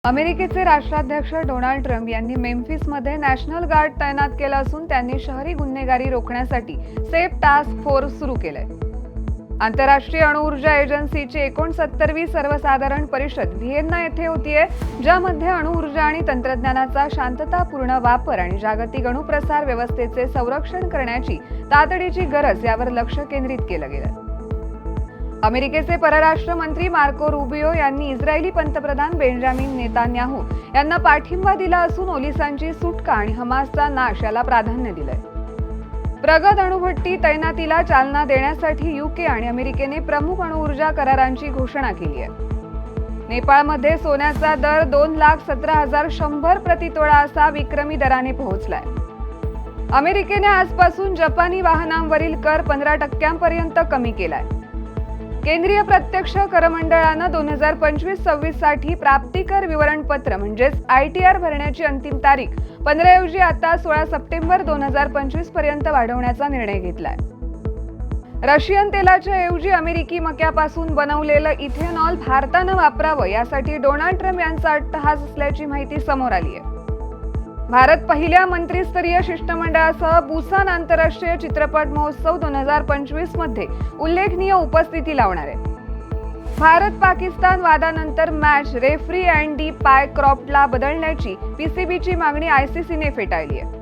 अमेरिकेचे राष्ट्राध्यक्ष Donald Trump यांनी मेम्फिसमध्ये नॅशनल गार्ड तैनात केला असून त्यांनी शहरी गुन्हेगारी रोखण्यासाठी सेफ टास्क फोर्स सुरू केलंय। आंतरराष्ट्रीय अणुऊर्जा एजन्सीची 69वी सर्वसाधारण परिषद व्हिएन्ना येथे होतीये, ज्यामध्ये अणुऊर्जा आणि तंत्रज्ञानाचा शांततापूर्ण वापर आणि जागतिक अणुप्रसार व्यवस्थेचे संरक्षण करण्याची तातडीची गरज यावर लक्ष केंद्रित केलं गेलं। अमेरिकेचे परराष्ट्र मंत्री मार्को रुबियो यांनी इस्रायली पंतप्रधान बेंजामिन नेतान्याहू यांना पाठिंबा दिला असून ओलिसांची सुटका आणि हमासचा नाश याला प्राधान्य दिलंय। प्रगत अणुभट्टी तैनातीला चालना देण्यासाठी यूके आणि अमेरिकेने प्रमुख अणुऊर्जा करारांची घोषणा केली आहे। नेपाळमध्ये सोन्याचा दर 2,17,100 प्रतितोळा असा विक्रमी दराने पोहोचलाय। अमेरिकेने आजपासून जपानी वाहनांवरील कर 15% कमी केलाय। केंद्रीय प्रत्यक्ष कर मंडळानं 2025-26 साठी प्राप्तिकर विवरणपत्र म्हणजेच ITR भरण्याची अंतिम तारीख 15 ऐवजी आता 16 सप्टेंबर 2025 पर्यंत वाढवण्याचा निर्णय घेतलाय। रशियन तेलाच्या ऐवजी अमेरिकी मक्यापासून बनवलेलं इथेनॉल भारतानं वापरावं यासाठी डोनाल्ड ट्रम्प यांचा अट्टहास असल्याची माहिती समोर आली आहे। भारत पहिल्या मंत्रिस्तरीय शिष्टमंडळासह बुसान आंतरराष्ट्रीय चित्रपट महोत्सव 2025 मध्ये उल्लेखनीय उपस्थिती लावणार आहे। भारत-पाकिस्तान वादानंतर मॅच रेफरी अँडी पायक्रॉफ्टला बदलण्याची PCBची मागणी ICCने फेटाळली आहे।